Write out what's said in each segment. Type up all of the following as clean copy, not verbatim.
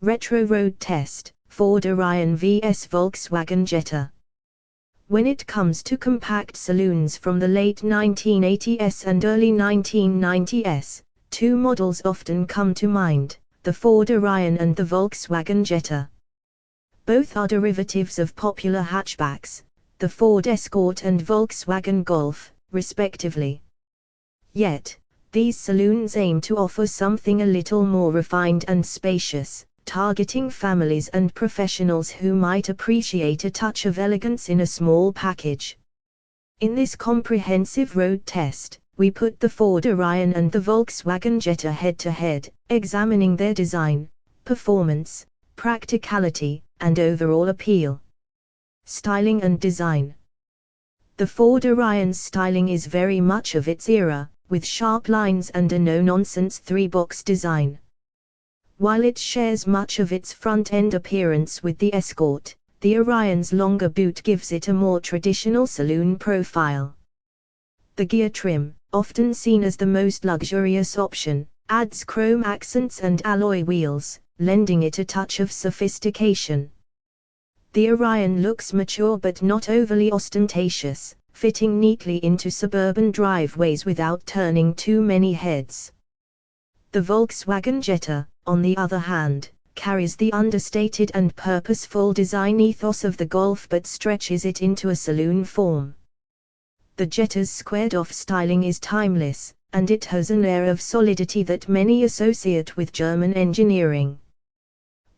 Retro Road Test, Ford Orion vs Volkswagen Jetta. When it comes to compact saloons from the late 1980s and early 1990s, two models often come to mind, the Ford Orion and the Volkswagen Jetta. Both are derivatives of popular hatchbacks, the Ford Escort and Volkswagen Golf, respectively. Yet, these saloons aim to offer something a little more refined and spacious, targeting families and professionals who might appreciate a touch of elegance in a small package. In this comprehensive road test, we put the Ford Orion and the Volkswagen Jetta head-to-head, examining their design, performance, practicality, and overall appeal. Styling and design. The Ford Orion's styling is very much of its era, with sharp lines and a no-nonsense three-box design. While it shares much of its front-end appearance with the Escort, the Orion's longer boot gives it a more traditional saloon profile. The gear trim, often seen as the most luxurious option, adds chrome accents and alloy wheels, lending it a touch of sophistication. The Orion looks mature but not overly ostentatious, fitting neatly into suburban driveways without turning too many heads. The Volkswagen Jetta, on the other hand, carries the understated and purposeful design ethos of the Golf but stretches it into a saloon form. The Jetta's squared-off styling is timeless, and it has an air of solidity that many associate with German engineering.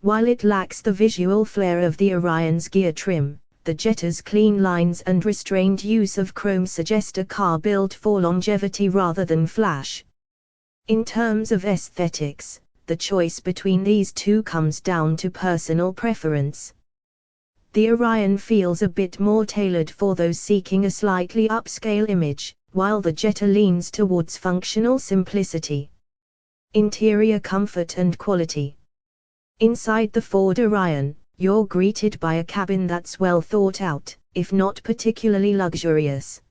While it lacks the visual flair of the Orion's gear trim, the Jetta's clean lines and restrained use of chrome suggest a car built for longevity rather than flash. In terms of aesthetics, the choice between these two comes down to personal preference. The Orion feels a bit more tailored for those seeking a slightly upscale image, while the Jetta leans towards functional simplicity. Interior comfort and quality. Inside the Ford Orion, you're greeted by a cabin that's well thought out, if not particularly luxurious.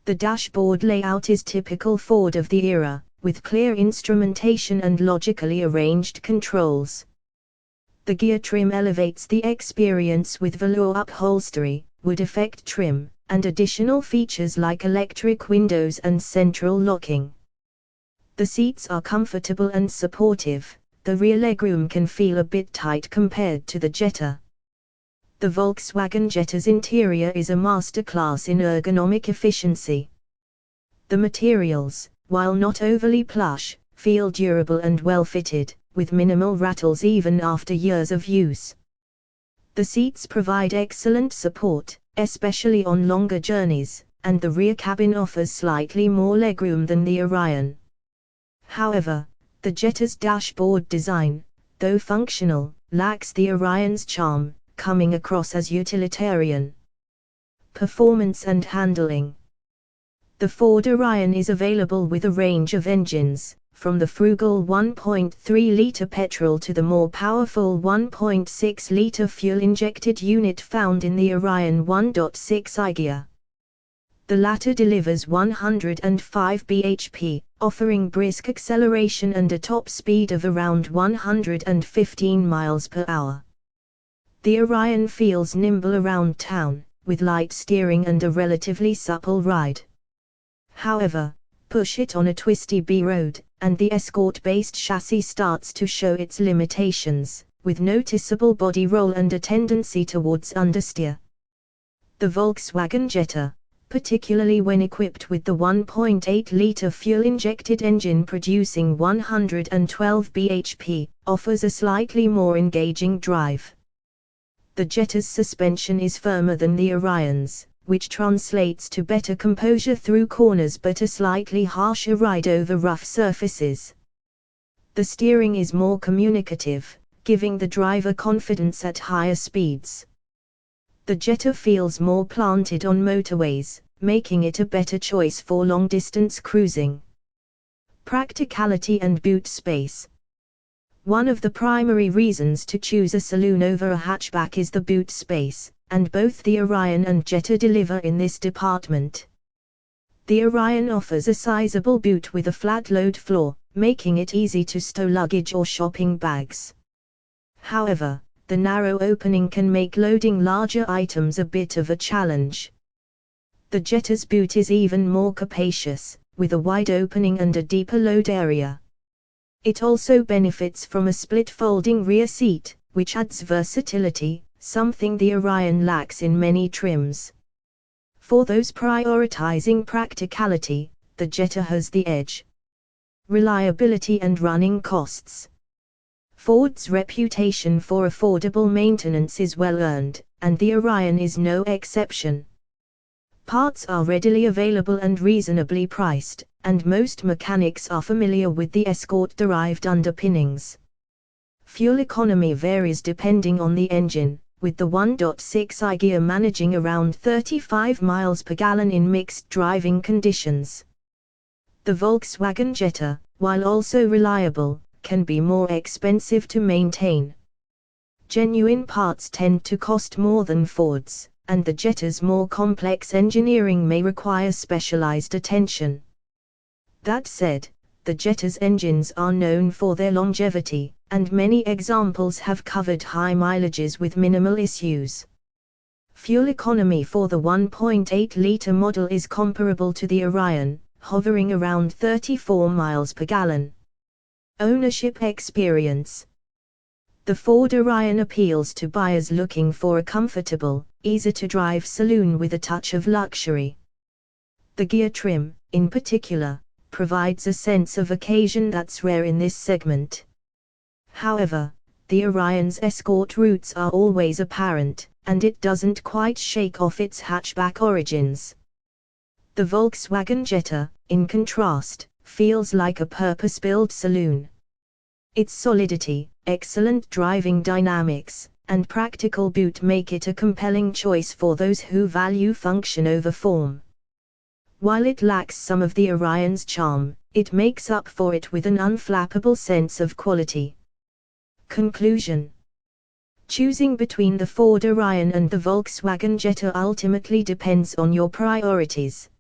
The dashboard layout is typical Ford of the era, with clear instrumentation and logically arranged controls. The gear trim elevates the experience with velour upholstery, wood effect trim, and additional features like electric windows and central locking. The seats are comfortable and supportive. The rear legroom can feel a bit tight compared to the Jetta. The Volkswagen Jetta's interior is a masterclass in ergonomic efficiency. The materials, while not overly plush, feel durable and well-fitted, with minimal rattles even after years of use. The seats provide excellent support, especially on longer journeys, and the rear cabin offers slightly more legroom than the Orion. However, the Jetta's dashboard design, though functional, lacks the Orion's charm, coming across as utilitarian. Performance and handling. The Ford Orion is available with a range of engines, from the frugal 1.3-liter petrol to the more powerful 1.6-liter fuel-injected unit found in the Orion 1.6i gear. The latter delivers 105 bhp, offering brisk acceleration and a top speed of around 115 miles per hour. The Orion feels nimble around town, with light steering and a relatively supple ride. However, push it on a twisty B-road, and the Escort-based chassis starts to show its limitations, with noticeable body roll and a tendency towards understeer. The Volkswagen Jetta, particularly when equipped with the 1.8-liter fuel-injected engine producing 112 bhp, offers a slightly more engaging drive. The Jetta's suspension is firmer than the Orion's, which translates to better composure through corners but a slightly harsher ride over rough surfaces. The steering is more communicative, giving the driver confidence at higher speeds. The Jetta feels more planted on motorways, making it a better choice for long-distance cruising. Practicality and boot space. One of the primary reasons to choose a saloon over a hatchback is the boot space, and both the Orion and Jetta deliver in this department. The Orion offers a sizable boot with a flat load floor, making it easy to stow luggage or shopping bags. However, the narrow opening can make loading larger items a bit of a challenge. The Jetta's boot is even more capacious, with a wide opening and a deeper load area. It also benefits from a split folding rear seat, which adds versatility, something the Orion lacks in many trims. For those prioritizing practicality, the Jetta has the edge. Reliability and running costs. Ford's reputation for affordable maintenance is well earned, and the Orion is no exception. Parts are readily available and reasonably priced, and most mechanics are familiar with the Escort-derived underpinnings. Fuel economy varies depending on the engine, with the 1.6i gear managing around 35 miles per gallon in mixed driving conditions. The Volkswagen Jetta, while also reliable, can be more expensive to maintain. Genuine parts tend to cost more than Ford's, and the Jetta's more complex engineering may require specialized attention. That said, the Jetta's engines are known for their longevity, and many examples have covered high mileages with minimal issues. Fuel economy for the 1.8-liter model is comparable to the Orion, hovering around 34 miles per gallon. Ownership experience. The Ford Orion appeals to buyers looking for a comfortable, easy-to-drive saloon with a touch of luxury. The gear trim, in particular, provides a sense of occasion that's rare in this segment. However, the Orion's Escort roots are always apparent, and it doesn't quite shake off its hatchback origins. The Volkswagen Jetta, in contrast, feels like a purpose-built saloon. Its solidity, excellent driving dynamics, and practical boot make it a compelling choice for those who value function over form. While it lacks some of the Orion's charm, it makes up for it with an unflappable sense of quality. Conclusion. Choosing between the Ford Orion and the Volkswagen Jetta ultimately depends on your priorities.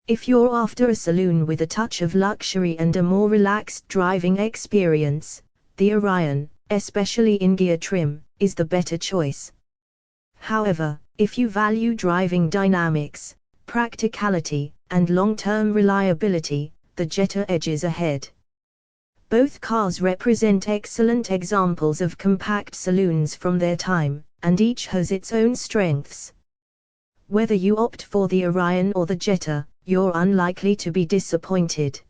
If you're after a saloon with a touch of luxury and a more relaxed driving experience, the Orion, especially in gear trim, is the better choice. However, if you value driving dynamics, practicality, and long-term reliability, the Jetta edges ahead. Both cars represent excellent examples of compact saloons from their time, and each has its own strengths. Whether you opt for the Orion or the Jetta, you're unlikely to be disappointed.